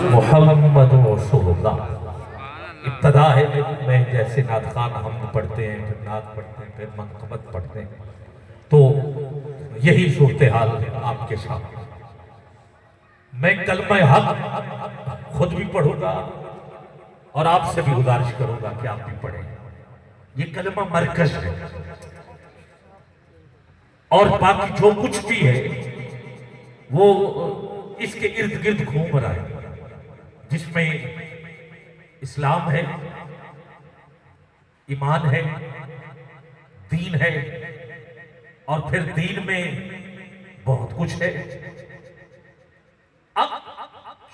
محمد رسول اللہ۔ ابتدا ہے میں جیسے نعت خوان حمد پڑھتے ہیں، پھر نعت پڑھتے ہیں، پھر منقبت پڑھتے ہیں، تو یہی صورتحال آپ کے سامنے۔ میں کلمہ حق خود بھی پڑھوں گا اور آپ سے بھی گزارش کروں گا کہ آپ بھی پڑھیں۔ یہ کلمہ مرکز ہے اور باقی جو کچھ بھی ہے وہ اس کے ارد گرد گھوم رہا ہے، جس میں اسلام ہے، ایمان ہے، دین ہے، اور پھر دین میں بہت کچھ ہے۔ اب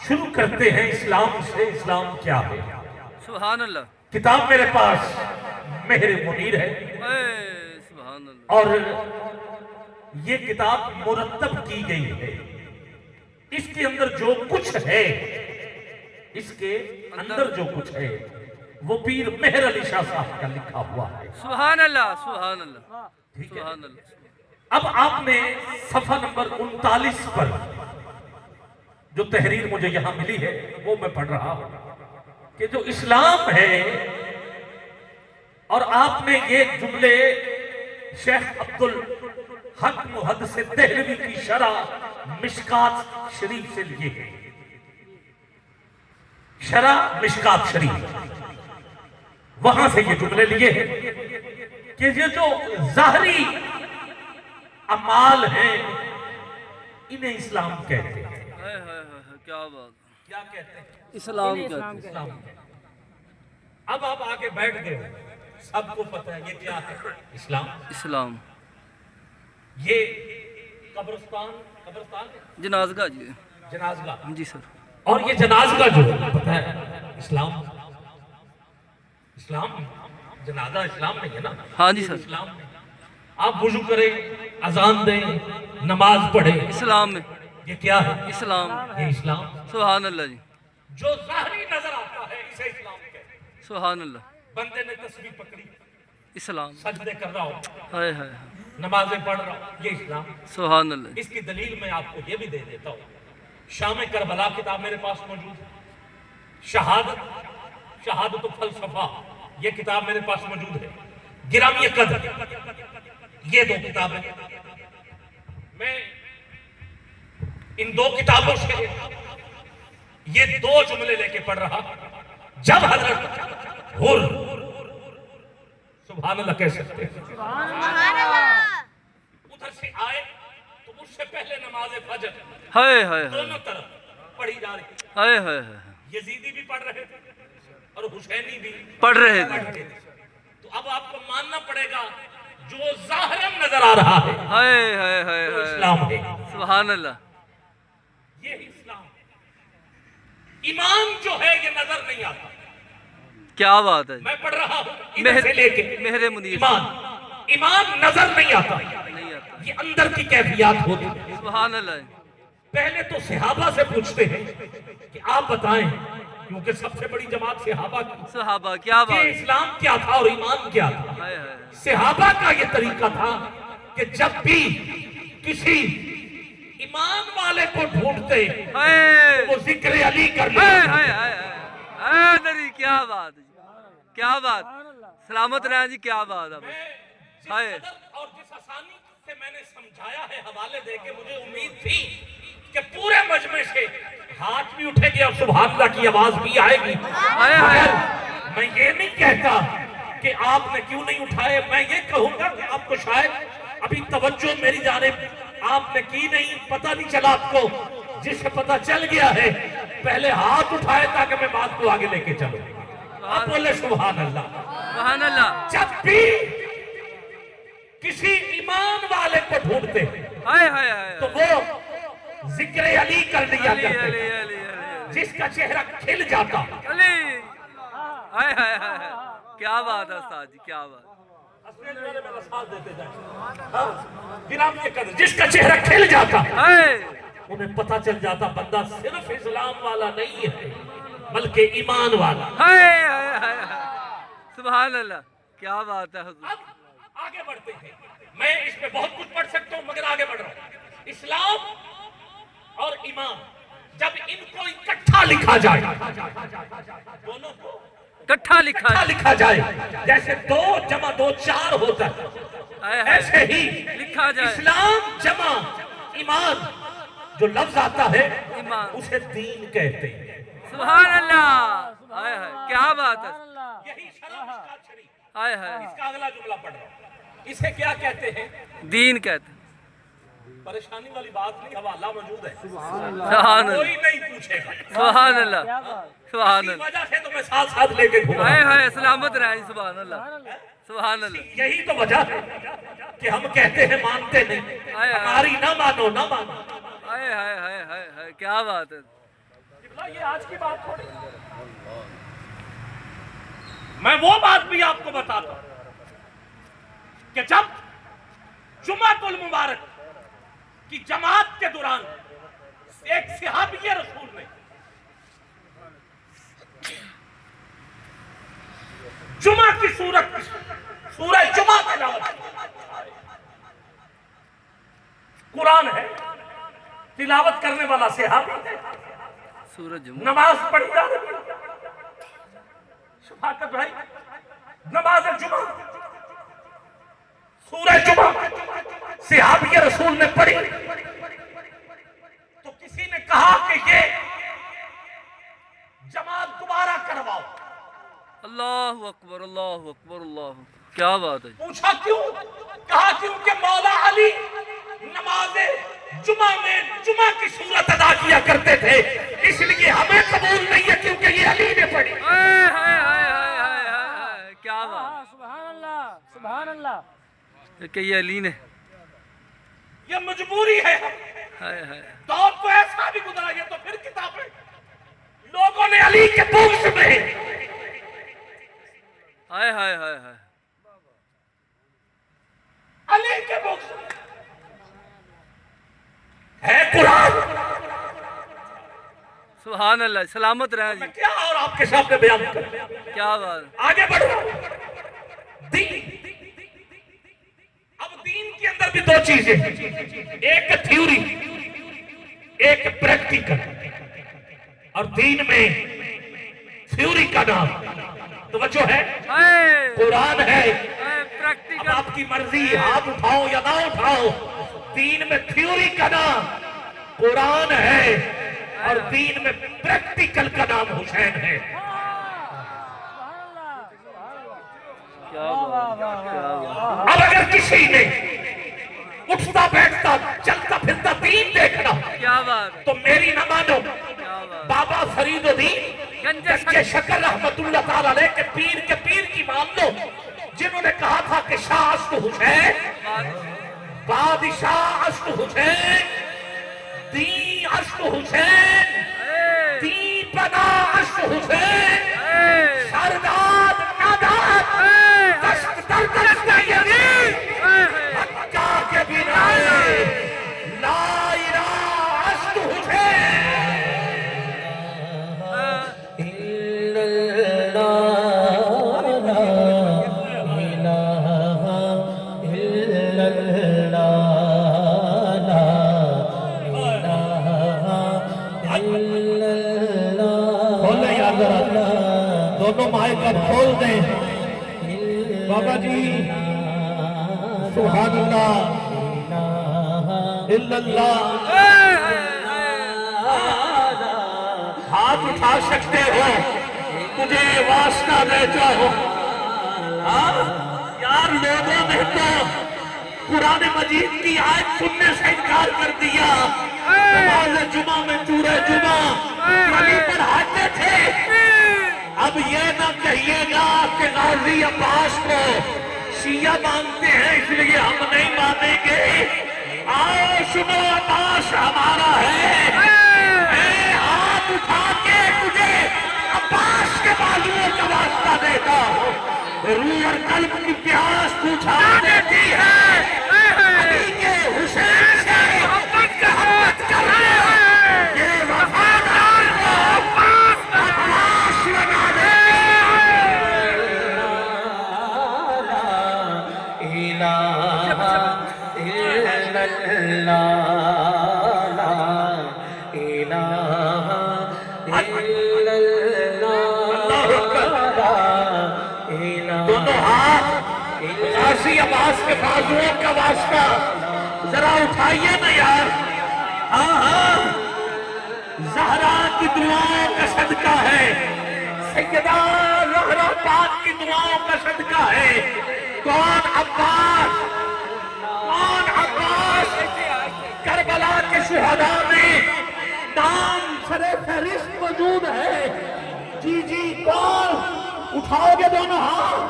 شروع کرتے ہیں اسلام سے۔ اسلام کیا ہے؟ سبحان اللہ۔ کتاب میرے پاس مہر منیر ہے، سبحان اللہ۔ اور یہ کتاب مرتب کی گئی ہے۔ اس کے اندر جو کچھ ہے، اس کے اندر جو کچھ ہے وہ پیر مہر علی شاہ صاحب کا لکھا ہوا ہے۔ سبحان اللہ، سبحان اللہ، ٹھیک ہے؟ سبحان اللہ۔ اب آپ نے صفحہ نمبر 39 پر جو تحریر مجھے یہاں ملی ہے وہ میں پڑھ رہا ہوں کہ جو اسلام ہے، اور آپ نے یہ جملے شیخ عبدالحق محدث دہلوی کی شرح مشکات شریف سے لیے ہیں۔ شرح مشکات شریف، وہاں سے یہ جملے لیے ہیں کہ یہ جو ظاہری اعمال ہیں انہیں اسلام کہتے ہیں۔ کیا بات، کیا کہتے ہیں؟ اسلام کہتے ہیں۔ اسلام کہتے ہیں۔ اب آپ آگے بیٹھ گئے ہو، سب کو پتہ ہے یہ کیا ہے؟ اسلام۔ اسلام یہ قبرستان جنازگاہ جی، جنازگاہ، جی سر۔ اور یہ جنازگاہ جو ہے پتہ ہے اسلام، اسلام جنازہ اسلام نہیں ہے نا؟ ہاں جی سر۔ اسلام نہیں۔ آپ وضو کریں، اذان دیں، نماز پڑھیں، اسلام میں یہ کیا ہے؟ اسلام۔ یہ اسلام۔ سبحان اللہ جی، جو ظاہری نظر آتا ہے اسے اسلام کہتے ہیں۔ سبحان اللہ۔ بندے نے تسبیح پکڑی، اسلام۔ سجدے کر رہا ہو، ہائے ہائے، نمازیں پڑھ رہا ہو، یہ اسلام۔ سبحان اللہ۔ اس کی دلیل میں آپ کو یہ بھی دے دیتا ہوں۔ شام کربلا کتاب میرے پاس موجود ہے، شہادت و فلسفہ یہ کتاب میرے پاس موجود ہے، گرامی قدر یہ دو کتابیں میں ان دو کتابوں سے یہ دو جملے لے کے پڑھ رہا۔ جب حضرت حر، سبحان اللہ کہہ سکتے ہیں، ادھر سے آئے تو اس سے پہلے نماز فجر ہائے ہائے، دونوں طرف پڑھی جا رہی، ہائے ہائے، یزیدی بھی پڑھ رہے تھے اور حسینی بھی پڑھ رہے پڑھ تھے۔ رہے تھے۔ تو اب آپ کو ماننا پڑے گا جو ظاہراً نظر آ رہا ہے ہائے ہائے ہائے وہ ہائے، اسلام ہے۔ سبحان اللہ۔ یہ اسلام ہے۔ ایمان جو ہے یہ نظر نہیں آتا۔ کیا بات ہے، میں پڑھ رہا ہوں ادھر سے لے کے مہر منیر۔ ایمان نظر نہیں آتا، نہیں آتا، یہ اندر کی کیفیات ہوتی ہے۔ سبحان اللہ۔ پہلے تو صحابہ سے پوچھتے ہیں کہ آپ بتائیں، کیونکہ سب سے بڑی جماعت صحابہ کی، صحابہ کیا کہ بات، اسلام کیا تھا اور ایمان کیا تھا۔ ہائے ہائے، صحابہ کا یہ طریقہ تھا کہ جب بھی کسی ایمان والے کو ڈھونڈتے ہائے وہ ذکر علی کر ہائے لیتے۔ ہائے ہائے ہائے، دری کیا بات جی، کیا بات، سلامت رہیں جی، کیا بات ہے۔ جس ہائے، قدر اور جس آسانی سے میں نے سمجھایا ہے حوالے دے کے، مجھے امید تھی کہ پورے مجمع سے ہاتھ بھی اٹھے گی اور سبحان اللہ کی آواز بھی آئے گی۔ ہائے ہائے، مگر میں یہ نہیں کہتا کہ آپ نے کیوں نہیں اٹھائے، میں یہ کہوں گا کہ آپ کو شاید ابھی توجہ میری جانب آپ نے کی نہیں، پتہ نہیں چلا آپ کو۔ جس سے پتہ چل گیا ہے پہلے ہاتھ اٹھائے تاکہ میں بات کو آگے لے کے چلوں۔ آپ بولے سبحان اللہ۔ سبحان اللہ۔ جب بھی کسی ایمان والے کو ڈھونڈتے ہائے ہائے ہائے، تو وہ ذکر علی کر لیا علی کرتے، علی علی علی جس کا چہرہ کھل جاتا۔ علی، ہائے ہائے ہائے، کیا بات ہے استاد جی، کیا بات۔ جس کا چہرہ کھل جاتا ہائے، انہیں پتہ چل جاتا بندہ صرف اسلام والا نہیں ہے بلکہ ایمان والا۔ ہائے ہائے ہائے، سبحان اللہ، کیا بات ہے حضور۔ اب آگے بڑھتے ہیں، میں اس پہ بہت کچھ پڑھ سکتا ہوں مگر آگے بڑھ رہا ہوں۔ اسلام اور ایمان جب ان کو اکٹھا لکھا جائے، دونوں کو کٹھا لکھا اکٹھا ہے، لکھا جائے، جیسے 2 جمع 2 4 ہوتا ہے، ہائے ہائے، ایسے ہی لکھا جائے، اسلام جمع ایمان جو لفظ آتا ہے ایمان، اسے دین کہتے ہیں۔ سبحان اللہ، ہائے ہائے، کیا بات ہے، یہی شرح مشکات شریف، ہائے ہائے، اس کا اگلا جملہ پڑھ رہا ہوں، اسے کیا کہتے ہیں؟ دین کہتے ہیں، پریشانی والی بات نہیں، حوالہ موجود ہے، سبحان اللہ، کوئی نہیں پوچھے گا، سبحان اللہ، سبحان اسی اللہ، وجہ سے تو میں ساتھ ساتھ لے کے گھوما۔ ہائے ہائے، سلامت رہیں، سبحان اللہ، سبحان اللہ، یہی تو وجہ ہے کہ ہم کہتے ہیں مانتے نہیں، ہائے ہائے، ہماری نہ مانو نہ مانو۔ ہائے ہائے ہائے ہائے ہائے، کیا بات ہے، یہ آج کی بات تھوڑی، میں وہ بات بھی آپ کو بتاتا ہوں کہ جب جمعۃ المبارک کی جماعت کے دوران ایک صحابی رسول نے جمعہ کی سورہ جمعہ تلاوت کی، قرآن ہے، تلاوت کرنے والا صحابی ہے، سورج جمعہ، نماز پڑھی جا رہی، شفاقت بھائی، نماز جمعہ سورہ جمعہ صحابی رسول نے پڑھی، تو کسی نے کہا کہ یہ جماعت دوبارہ کرواؤ، اللہ اکبر، اللہ اکبر، اللہ، کیا بات ہے، پوچھا کیوں؟ کہا کیونکہ مولا علی نماز جمعہ میں جمعہ کی صورت ادا کیا کرتے تھے، اس لیے ہمیں قبول نہیں ہے کیونکہ یہ علی نے پڑھی۔ ہائے ہائے ہائے ہائے ہائے ہائے، کیا بات، سبحان اللہ، سبحان اللہ، ہے کہ یہ علی نے، یہ مجبوری ہے، ہائے ہائے، دور تو ایسا بھی گزرا، یہ تو پھر کتابیں لوگوں نے علی کے بغض میں، ہائے ہائے ہائے ہائے، علی کے بغض میں ہے قرآن، سبحان اللہ، سلامت رہیں میں جی، کیا اور آپ کے سامنے بیان کروں، کیا بات، آگے بڑھو۔ دین، اب دین کے اندر بھی 2 چیزیں، ایک تھیوری ایک پریکٹیکل، اور دین میں تھیوری کا نام توجہ ہے، ہائے قرآن ہے، ہائے، اب پریکٹیکل، آپ کی مرضی، ہاتھ اٹھاؤ یا نہ اٹھاؤ، دین میں تھیوری کا نام قرآن ہے، اور دین میں پریکٹیکل کا نام حسین ہے۔ کیا بات، کیا بات، اب اگر کسی نے اٹھتا بیٹھتا چلتا پھرتا دین دیکھنا کیا بات، تو میری نہ مانو، کیا بات، بابا فرید الدین گنج شکر رحمت اللہ تعالیٰ علیہ کے پیر کی مان لو، جنہوں نے کہا تھا کہ شاہ عشق حسین، بادشاہ عشق حسین، دین عشق حسین، دین بنا عشق حسین، سرداد ناداد دشت در دشت یزید، مکہ کے بنا لا الہ عشق حسین، کھولیں یا ذرا دونوں مائک اب کھول دیں، بابا جی سبحان اللہ، الا اللہ، ہاتھ اٹھا سکتے ہو، تجھے واسطہ دیتا ہو، یار لوگوں نے تو قرآن مجید کی آیت سننے سے انکار کر دیا، نماز جمعہ میں سورہ جمعہ علی پڑھاتے تھے، اب یہ نہ کہیے گا کہ غازی عباس کو شیعہ مانتے ہیں اس لیے ہم نہیں مانیں گے، آؤ سنو عباس ہمارا ہے، میں ہاتھ اٹھا کے تجھے عباس کے بازوؤں کا واسطہ دیتا ہوں، روح اور قلب کی پیاس بجھا دیتی ہے، علی کے حسین سے محبت کر رہے ہیں، یہ وفادار کو عباس بنا دیتی دونوں ہاتھ غازی عباس کے بازوؤں کا واسطہ ذرا اٹھائیے نا یار. ہاں ہاں زہرا کی دعاؤں کا صدقہ ہے, سیدہ زہرا پاک کی دعاؤں کا صدقہ ہے. کون عباس, کون عباس کربلا کے شہداء میں نام سر فہرست موجود ہے. جی جی کون, اٹھاؤ گے دونوں ہاتھ.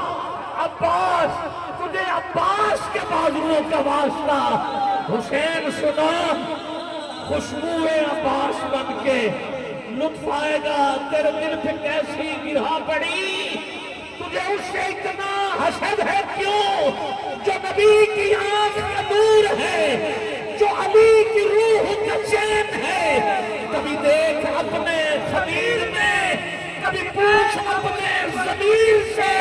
عباس, تجھے عباس کے بازوؤں کا واسطہ. حسین سنا, خوشبو عباس بن کے لطف آئے گا. تیرے دل پہ کیسی گرہ پڑی, تجھے اس سے اتنا حسد ہے کیوں؟ جو نبی کی آنکھ کا نور ہے, جو علی کی روح کا چین ہے. کبھی دیکھ اپنے خمیر میں, کبھی پوچھ اپنے ضمیر سے,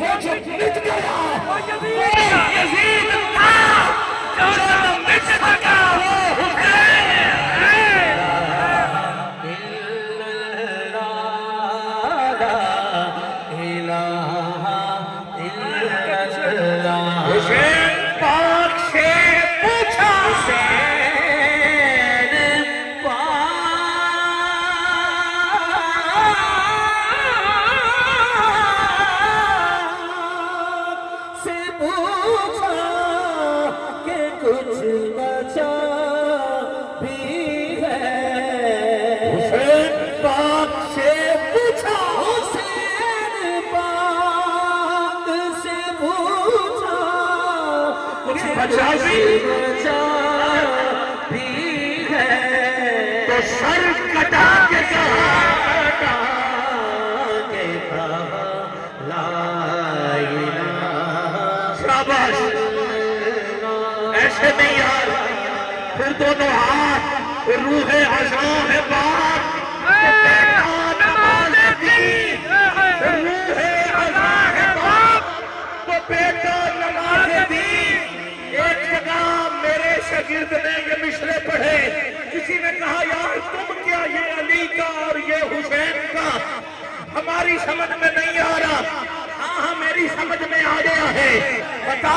وہ جو مٹ گیا وہ یزید تھا, جو مٹ سکا وہ حسین ہے. حسین پاک سے پوچھا, حسین پاک سے پوچھا کہ کچھ بچا بھی ہے. حسین پاک سے پوچھا, حسین پاک سے پوچھا کچھ بچا بھی ہے. تو سر کٹا کے کہا لا الہ. شاباش, ایسے نہیں یار. پھر دونوں ہاتھ, روح عزاں ہے بات, نماز دی. روح عزاں ہے باپ, تو بیٹا نماز دی. ایک جگہ میرے شاگرد نے یہ مشرے پڑھے. کسی نے کہا یار تم کیا, یہ علی کا اور یہ حسین کا ہماری سمجھ میں نہیں آ رہا. ہاں ہاں میری سمجھ میں آ گیا ہے. بتا